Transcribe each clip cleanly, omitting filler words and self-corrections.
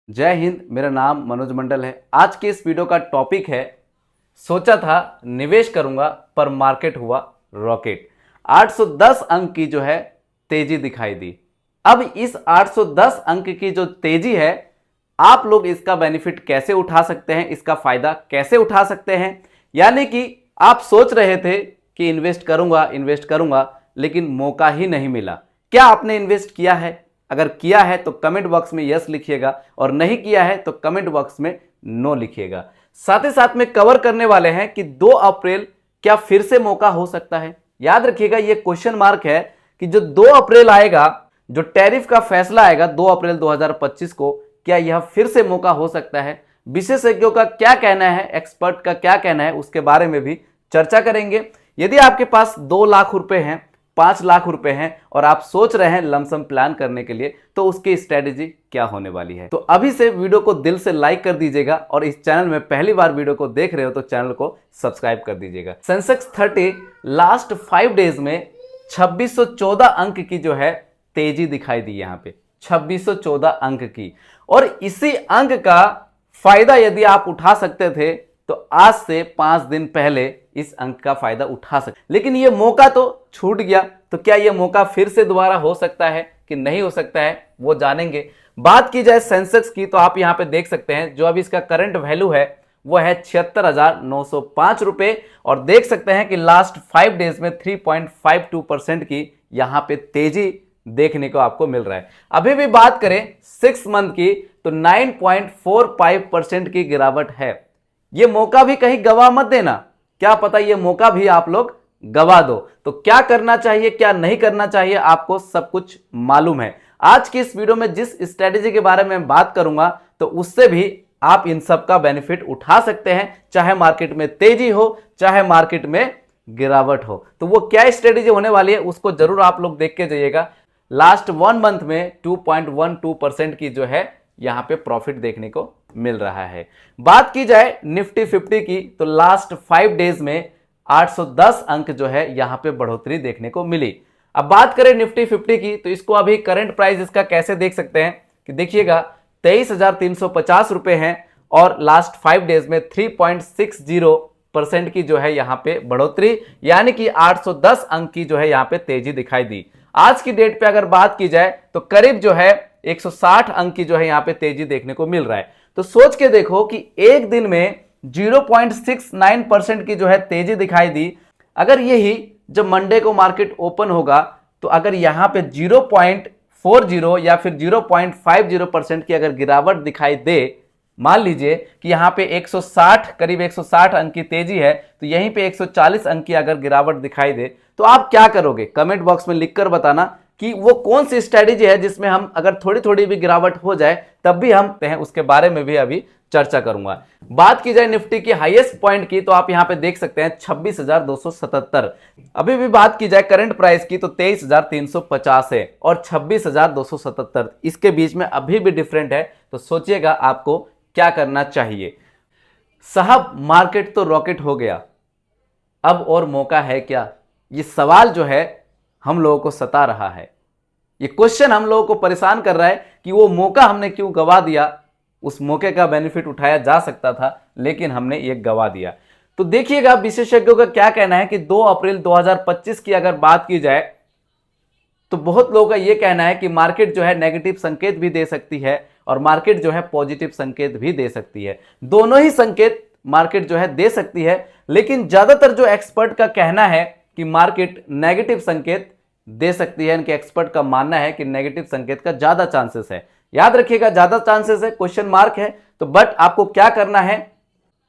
जय हिंद। मेरा नाम मनोज मंडल है। आज के इस वीडियो का टॉपिक है, सोचा था निवेश करूंगा पर मार्केट हुआ रॉकेट। 810 अंक की जो है तेजी दिखाई दी। अब इस 810 अंक की जो तेजी है, आप लोग इसका बेनिफिट कैसे उठा सकते हैं, इसका फायदा कैसे उठा सकते हैं। यानी कि आप सोच रहे थे कि इन्वेस्ट करूंगा लेकिन मौका ही नहीं मिला। क्या आपने इन्वेस्ट किया है? अगर किया है तो कमेंट बॉक्स में यस लिखिएगा और नहीं किया है तो कमेंट बॉक्स में नो लिखिएगा। साथ ही साथ में कवर करने वाले हैं कि 2 अप्रैल क्या फिर से मौका हो सकता है। याद रखिएगा, ये क्वेश्चन मार्क है कि जो 2 अप्रैल आएगा, जो टैरिफ का फैसला आएगा 2 अप्रैल 2025 को, क्या यह फिर से मौका हो सकता है। विशेषज्ञों का क्या कहना है, एक्सपर्ट का क्या कहना है, उसके बारे में भी चर्चा करेंगे। यदि आपके पास 2 लाख रुपए हैं, 5 लाख रुपए हैं और आप सोच रहे हैं लमसम प्लान करने के लिए, तो उसकी स्ट्रेटेजी क्या होने वाली है। तो अभी से वीडियो को दिल से लाइक कर दीजिएगा और इस चैनल में पहली बार वीडियो को देख रहे हो तो चैनल को सब्सक्राइब कर दीजिएगा। सेंसेक्स 30 लास्ट 5 डेज में 2614 अंक की जो है तेजी दिखाई दी। यहां पे 2614 अंक की, और इसी अंक का फायदा यदि आप उठा सकते थे तो आज से 5 दिन पहले इस अंक का फायदा उठा सकते, लेकिन ये मौका तो छूट गया। तो क्या ये मौका फिर से दोबारा हो सकता है कि नहीं हो सकता है, वो जानेंगे। बात की जाए सेंसेक्स की, तो आप यहां पे देख सकते हैं जो अभी इसका करंट वैल्यू है वो है 76,905 रुपए, और देख सकते हैं कि लास्ट 5 डेज में 3.52% की यहां पे तेजी देखने को आपको मिल रहा है। अभी भी बात करें 6 मंथ की तो 9.45% की गिरावट है। ये मौका भी कहीं गवा मत देना, क्या पता ये मौका भी आप लोग गवा दो। तो क्या करना चाहिए, क्या नहीं करना चाहिए, आपको सब कुछ मालूम है। आज की इस वीडियो में जिस स्ट्रेटेजी के बारे में बात करूंगा तो उससे भी आप इन सब का बेनिफिट उठा सकते हैं, चाहे मार्केट में तेजी हो चाहे मार्केट में गिरावट हो। तो वो क्या स्ट्रेटेजी होने वाली है उसको जरूर आप लोग देख के जाइएगा। लास्ट 1 मंथ में 2.12% की जो है यहां पे प्रॉफिट देखने को मिल रहा है। बात की जाए निफ्टी 50 की, तो लास्ट 5 डेज में 810 अंक जो है यहां पे बढ़ोतरी देखने को मिली। अब बात करें निफ्टी 50 की, तो इसको अभी करंट प्राइस इसका कैसे देख सकते हैं कि देखिएगा 23,350 रुपए हैं, और लास्ट 5 डेज में 3.60% की जो है यहां पे बढ़ोतरी, यानी कि 810 अंक की जो है यहां पे तेजी दिखाई दी। आज की डेट पे अगर बात की जाए तो करीब जो है 160 अंक की जो है यहां पे तेजी देखने को मिल रहा है। तो सोच के देखो कि एक दिन में 0.69% की जो है तेजी दिखाई दी। अगर यही जब मंडे को मार्केट ओपन होगा तो अगर यहां पे 0.40 या फिर 0.50% की अगर गिरावट दिखाई दे, मान लीजिए कि यहां पे 160 करीब 160 अंक की तेजी है, तो यहीं पे 140 अंक की अगर गिरावट दिखाई दे तो आप क्या करोगे? कमेंट बॉक्स में लिखकर बताना कि वो कौन सी स्ट्रेटेजी है जिसमें हम अगर थोड़ी थोड़ी भी गिरावट हो जाए तब भी हम हैं, उसके बारे में भी अभी चर्चा करूंगा। बात की जाए निफ्टी की हाईएस्ट पॉइंट की, तो आप यहां पे देख सकते हैं 26,277। अभी भी बात की जाए करंट प्राइस की तो 23,350 है और 26,277, इसके बीच में अभी भी डिफरेंट है। तो सोचिएगा आपको क्या करना चाहिए। साहब मार्केट तो रॉकेट हो गया, अब और मौका है क्या? ये सवाल जो है हम लोगों को सता रहा है, ये क्वेश्चन हम लोगों को परेशान कर रहा है कि वो मौका हमने क्यों गवा दिया। उस मौके का बेनिफिट उठाया जा सकता था लेकिन हमने ये गवा दिया। तो देखिएगा विशेषज्ञों का क्या कहना है कि 2 अप्रैल 2025 की अगर बात की जाए तो बहुत लोगों का यह कहना है कि मार्केट जो है नेगेटिव संकेत भी दे सकती है और मार्केट जो है पॉजिटिव संकेत भी दे सकती है। दोनों ही संकेत मार्केट जो है दे सकती है, लेकिन ज्यादातर जो एक्सपर्ट का कहना है कि मार्केट नेगेटिव संकेत दे सकती है। इनके एक्सपर्ट का मानना है कि नेगेटिव संकेत का ज्यादा चांसेस है। याद रखिएगा ज्यादा चांसेस है, क्वेश्चन मार्क है। तो बट आपको क्या करना है,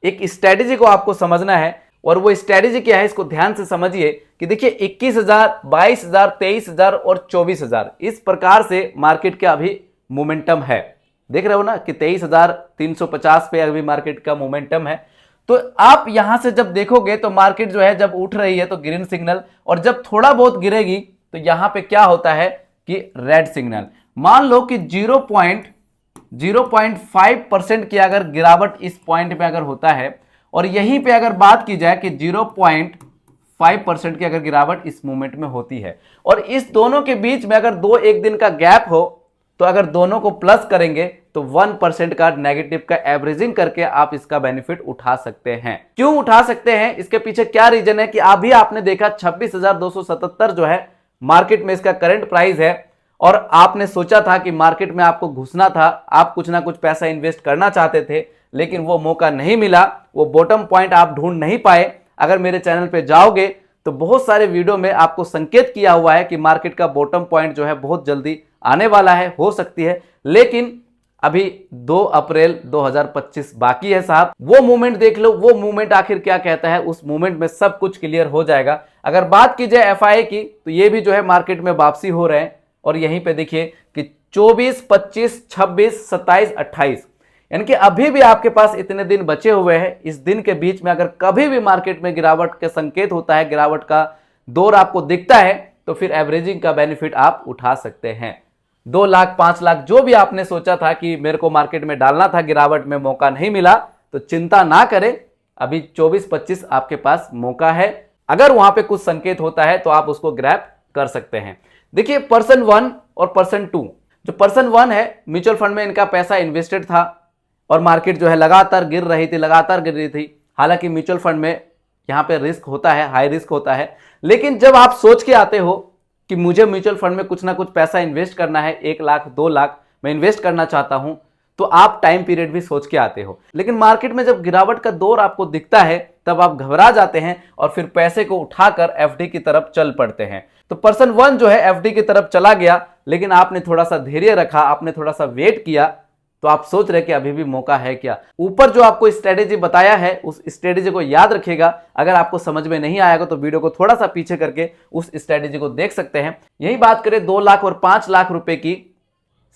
एक स्ट्रेटेजी को आपको समझना है, और वो स्ट्रेटेजी क्या है इसको ध्यान से समझिए कि देखिए 21,000, 22,000, 23,000 और 24,000 इस प्रकार से मार्केट का अभी मोमेंटम है। देख रहे हो ना कि 23,350 पे अभी मार्केट का मोमेंटम है। तो आप यहां से जब देखोगे तो मार्केट जो है जब उठ रही है तो ग्रीन सिग्नल, और जब थोड़ा बहुत गिरेगी तो यहां पे क्या होता है कि रेड सिग्नल। मान लो कि 0.05% की अगर गिरावट इस पॉइंट पे अगर होता है, और यहीं पे अगर बात की जाए कि 0.5% की अगर गिरावट इस मूवमेंट में होती है, और इस दोनों के बीच में अगर 2-1 दिन का गैप हो, तो अगर दोनों को प्लस करेंगे तो 1% का नेगेटिव का एवरेजिंग करके आप इसका बेनिफिट उठा सकते हैं। क्यों उठा सकते हैं, इसके पीछे क्या रीजन है कि अभी आपने देखा 26,277 जो है मार्केट में इसका करंट प्राइस है, और आपने सोचा था कि मार्केट में आपको घुसना था, आप कुछ ना कुछ पैसा इन्वेस्ट करना चाहते थे, लेकिन वो मौका नहीं मिला, वो बॉटम पॉइंट आप ढूंढ नहीं पाए। अगर मेरे चैनल पे जाओगे तो बहुत सारे वीडियो में आपको संकेत किया हुआ है कि मार्केट का बॉटम पॉइंट जो है बहुत जल्दी आने वाला है, हो सकती है, लेकिन अभी 2 अप्रैल 2025 बाकी है साहब। वो मूवमेंट देख लो, वो मूवमेंट आखिर क्या कहता है, उस मूवमेंट में सब कुछ क्लियर हो जाएगा। अगर बात की जाए एफआईआई की, तो ये भी जो है मार्केट में वापसी हो रहे हैं, और यहीं पे देखिए कि 24, 25, 26, 27, 28, यानी कि अभी भी आपके पास इतने दिन बचे हुए हैं। इस दिन के बीच में अगर कभी भी मार्केट में गिरावट के संकेत होता है, गिरावट का दौर आपको दिखता है, तो फिर एवरेजिंग का बेनिफिट आप उठा सकते हैं। 2 लाख 5 लाख जो भी आपने सोचा था कि मेरे को मार्केट में डालना था, गिरावट में मौका नहीं मिला, तो चिंता ना करें, अभी 24-25 आपके पास मौका है। अगर वहां पे कुछ संकेत होता है तो आप उसको ग्रैब कर सकते हैं। देखिए पर्सन 1 और पर्सन 2, जो पर्सन 1 है, म्यूचुअल फंड में इनका पैसा इन्वेस्टेड था और मार्केट जो है लगातार गिर रही थी। हालांकि म्यूचुअल फंड में यहाँ पे रिस्क होता है, हाई रिस्क होता है, लेकिन जब आप सोच के आते हो कि मुझे म्यूचुअल फंड में कुछ ना कुछ पैसा इन्वेस्ट करना है, 1 लाख 2 लाख मैं इन्वेस्ट करना चाहता हूं, तो आप टाइम पीरियड भी सोच के आते हो। लेकिन मार्केट में जब गिरावट का दौर आपको दिखता है, तब आप घबरा जाते हैं और फिर पैसे को उठाकर एफडी की तरफ चल पड़ते हैं। तो पर्सन 1 जो है एफडी की तरफ चला गया, लेकिन आपने थोड़ा सा धैर्य रखा, आपने थोड़ा सा वेट किया, तो आप सोच रहे कि अभी भी मौका है क्या। ऊपर जो आपको स्ट्रेटेजी बताया है, उस स्ट्रेटेजी को याद रखिएगा। अगर आपको समझ में नहीं आएगा तो वीडियो को थोड़ा सा पीछे करके उस स्ट्रेटेजी को देख सकते हैं। यही बात करें 2 लाख और 5 लाख रुपए की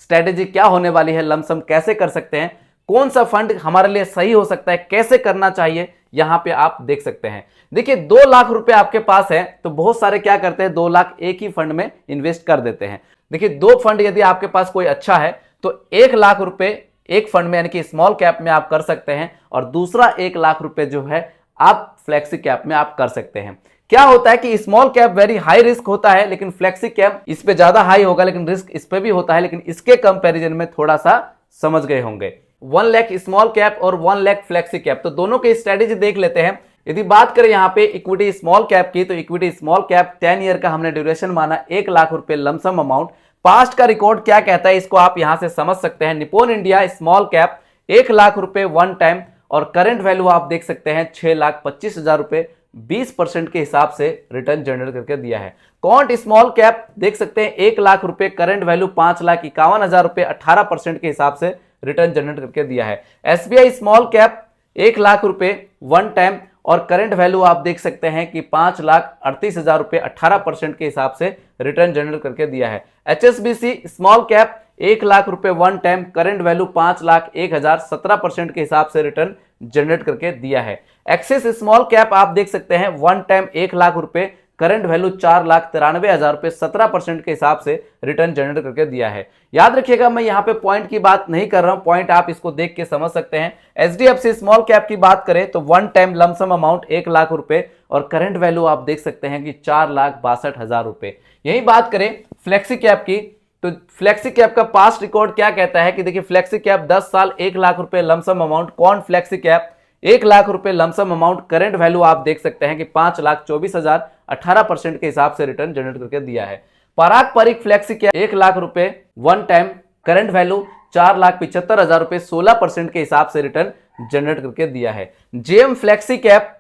स्ट्रेटेजी क्या होने वाली है, लमसम कैसे कर सकते हैं, कौन सा फंड हमारे लिए सही हो सकता है, कैसे करना चाहिए, यहां पे आप देख सकते हैं। देखिए 2 लाख रुपए आपके पास है, तो बहुत सारे क्या करते हैं, 2 लाख एक ही फंड में इन्वेस्ट कर देते हैं। देखिए 2 फंड यदि आपके पास कोई अच्छा है तो 1 लाख रुपए एक फंड में यानी कि स्मॉल कैप में आप कर सकते हैं, और दूसरा 1 लाख रुपए जो है आप फ्लेक्सी कैप में आप कर सकते हैं। क्या होता है कि small cap very high risk होता है, लेकिन फ्लेक्सी कैप इस पे ज्यादा हाई होगा, लेकिन रिस्क इस पे भी होता है, लेकिन इसके कंपैरिजन में थोड़ा सा समझ गए होंगे। 1 लाख स्मॉल कैप और 1 लाख फ्लेक्सी कैप, तो दोनों की स्ट्रेटेजी देख लेते हैं। यदि बात करें यहाँ पे इक्विटी स्मॉल कैप की, तो इक्विटी स्मॉल कैप 10 ईयर का हमने ड्यूरेशन माना, 1 लाख रुपए लमसम अमाउंट। पास्ट का रिकॉर्ड क्या कहता है, इसको आप यहां से समझ सकते हैं। Nippon India small cap 1 lakh रुपए 1 टाइम, और करंट वैल्यू आप देख सकते हैं 6,25,000 रुपए, 20% के हिसाब से रिटर्न जनरेट करके दिया है। कॉन्ट स्मॉल कैप देख सकते हैं 1 लाख रुपए, करंट वैल्यू 5,51,000 रुपए, 18% के हिसाब से रिटर्न जनरेट करके दिया है। एसबीआई स्मॉल कैप 1 लाख रुपए 1 टाइम, और करंट वैल्यू आप देख सकते हैं कि 5,38,000 रुपए, 18% के हिसाब से रिटर्न जनरेट करके दिया है। एचएसबीसी स्मॉल कैप 1 लाख रुपए 1 टाइम, करंट वैल्यू 5,01,000, 17% के हिसाब से रिटर्न जनरेट करके दिया है। एक्सिस स्मॉल कैप आप देख सकते हैं 1 टाइम 1 लाख रुपए, करंट वैल्यू 4,93,000 रुपए, 17% के हिसाब से रिटर्न जनरेट करके दिया है। याद रखिएगा मैं यहाँ पे पॉइंट की बात नहीं कर रहा हूं, पॉइंट आप इसको देख के समझ सकते हैं। एचडीएफसी स्मॉल कैप की बात करें तो 1 टाइम लमसम अमाउंट 1 लाख रुपए, और करंट वैल्यू आप देख सकते हैं कि 4,62,000 रुपए। यही बात करें फ्लेक्सी कैप की, तो फ्लेक्सी कैप का पास्ट रिकॉर्ड क्या कहता है कि देखिए फ्लेक्सी कैप 10 साल 1 लाख रुपए लमसम अमाउंट, कौन फ्लेक्सी कैप 1 लाख रुपए लमसम अमाउंट, करंट वैल्यू आप देख सकते हैं कि 5,24,000, 18% के हिसाब से रिटर्न जनरेट करके दिया है। पराग परिक फ्लेक्सी कैप 1 लाख रुपए 1 टाइम, करंट वैल्यू 4,75,000 रुपए, 16% के हिसाब से रिटर्न जनरेट करके दिया है। जेएम फ्लेक्सी कैप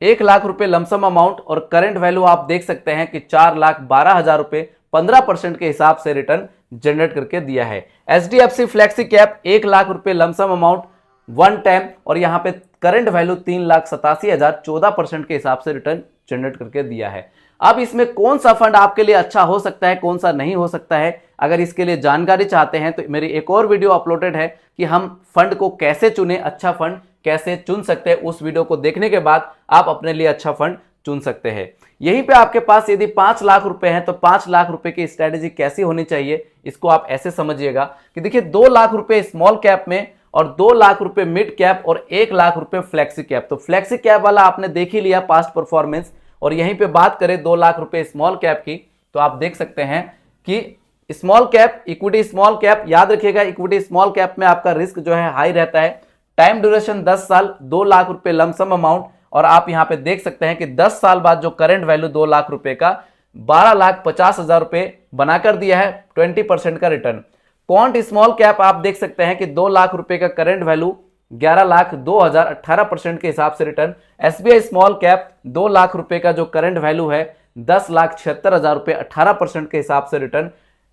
1 लाख रुपए लमसम अमाउंट, और करंट वैल्यू आप देख सकते हैं कि 4,12,000 रुपए, 15% के हिसाब से रिटर्न जनरेट करके दिया है। एचडीएफसी फ्लेक्सी कैप 1 लाख रुपए लमसम अमाउंट 1 टाइम, और यहां पे करंट वैल्यू 3,87,000, 14% के हिसाब से रिटर्न जनरेट करके दिया है। अब इसमें कौन सा फंड आपके लिए अच्छा हो सकता है, कौन सा नहीं हो सकता है, अगर इसके लिए जानकारी चाहते हैं तो मेरी एक और वीडियो अपलोडेड है कि हम फंड को कैसे चुने, अच्छा फंड कैसे चुन सकते हैं। उस वीडियो को देखने के बाद आप अपने लिए अच्छा फंड चुन सकते हैं। यहीं पे आपके पास यदि 5 लाख रुपए हैं तो 5 लाख रुपए की स्ट्रेटेजी कैसी होनी चाहिए, इसको आप ऐसे समझिएगा कि देखिए 2 लाख रुपए स्मॉल कैप में, और 2 लाख रुपए मिड कैप, और 1 लाख रुपए फ्लेक्सी कैप। तो फ्लेक्सी कैप वाला आपने देख ही लिया पास्ट परफॉर्मेंस, और यहीं पे बात करें 2 लाख रुपए स्मॉल कैप की, तो आप देख सकते हैं कि small cap, equity small cap, याद रखिएगा इक्विटी स्मॉल कैप में आपका रिस्क जो है हाई रहता है। टाइम ड्यूरेशन 10 साल, 2 लाख रुपए लमसम अमाउंट, और आप यहां पे देख सकते हैं कि 10 साल बाद जो करंट वैल्यू 2 लाख रुपए का 12,50,000 रुपए बनाकर दिया है, 20% का रिटर्न। क्वांट स्मॉल कैप आप देख सकते हैं कि 2 लाख रुपए का करंट वैल्यू 11,02,000, 18% के हिसाब से return. SBI small cap 2 lakh रुपए का जो करंट वैल्यू है 10,76,000 रुपए, 18% के हिसाब से return.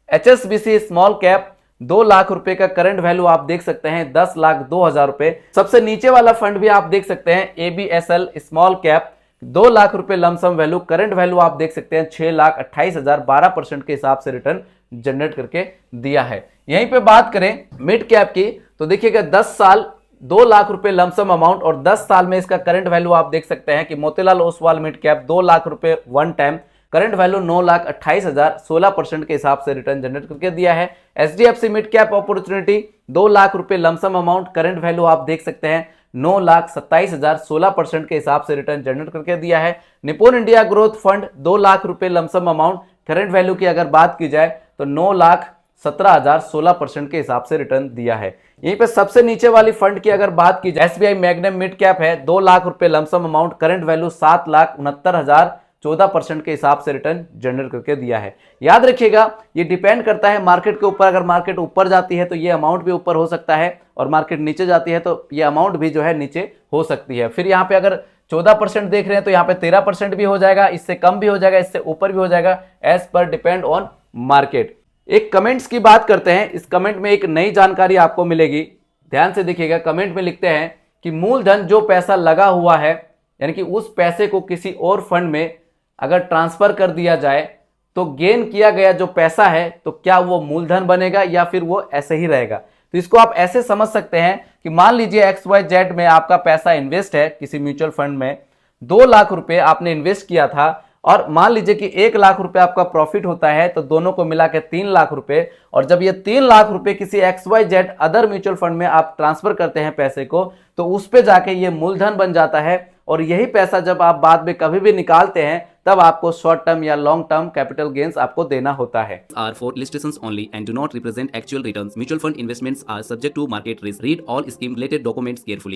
HSBC small cap 2 lakh रुपए का करंट वैल्यू आप देख सकते हैं 10,02,000 रुपए। सबसे नीचे वाला फंड भी आप देख सकते हैं एबीएसएल स्मॉल कैप 2 लाख रुपए लमसम वैल्यू, करंट वैल्यू आप देख सकते हैं 6,28,000, 12% के हिसाब से रिटर्न जनरेट करके दिया है। यहीं पे बात करें मिड कैप की तो देखिएगा 10 साल 2 लाख रुपए लमसम अमाउंट और 10 साल में इसका करंट वैल्यू आप देख सकते हैं कि मोतीलाल ओसवाल मिड कैप 2 लाख रुपए वन टाइम, करंट वैल्यू 9,28,000, 16% के हिसाब से रिटर्न जनरेट करके दिया है। HDFC mid cap opportunity 2 lakh रुपए लमसम अमाउंट, करंट वैल्यू आप देख सकते हैं 9,27,000, 16% के हिसाब से रिटर्न जनरेट करके दिया है। निपुण इंडिया ग्रोथ फंड 2 लाख रुपए लमसम अमाउंट, करंट वैल्यू की अगर बात की जाए तो 9,17,000, 16% के हिसाब से रिटर्न दिया है। यहीं पे सबसे नीचे वाली फंड की अगर बात की जाए एसबीआई मैग्नम मिड कैप है 2 लाख रुपए लमसम अमाउंट, करंट वैल्यू 7,69,000, 14% के हिसाब से रिटर्न जनरेट करके दिया है। याद रखिएगा ये डिपेंड करता है मार्केट के ऊपर, अगर मार्केट ऊपर जाती है तो ये अमाउंट भी ऊपर हो सकता है और मार्केट नीचे जाती है तो ये अमाउंट भी जो है नीचे हो सकती है। फिर यहाँ पे अगर 14% देख रहे हैं तो यहाँ पे 13% भी हो जाएगा, इससे कम भी हो जाएगा, इससे ऊपर भी हो जाएगा, as per depend on market. एक कमेंट्स की बात करते हैं, इस कमेंट में एक नई जानकारी आपको मिलेगी, ध्यान से देखिएगा। कमेंट में लिखते हैं कि मूलधन जो पैसा लगा हुआ है यानी कि उस पैसे को किसी और फंड में अगर ट्रांसफर कर दिया जाए तो गेन किया गया जो पैसा है तो क्या वो मूलधन बनेगा या फिर वो ऐसे ही रहेगा। तो इसको आप ऐसे समझ सकते हैं कि मान लीजिए XYZ में आपका पैसा इन्वेस्ट है किसी म्यूचुअल फंड में, 2 लाख रुपए आपने इन्वेस्ट किया था और मान लीजिए कि 1 लाख रुपए आपका प्रॉफिट होता है तो दोनों को मिला के 3 लाख रुपए, और जब ये 3 लाख रुपए किसी XYZ अदर म्यूचुअल फंड में आप ट्रांसफर करते हैं पैसे को तो उस पे जाके ये मूलधन बन जाता है और यही पैसा जब आप बाद में कभी भी निकालते हैं तब आपको शॉर्ट टर्म या लॉन्ग टर्म कैपिटल गेन्स आपको देना होता है। Are for illustrations only and do not represent actual returns. Mutual fund investments are subject to market risk. Read all scheme related documents carefully.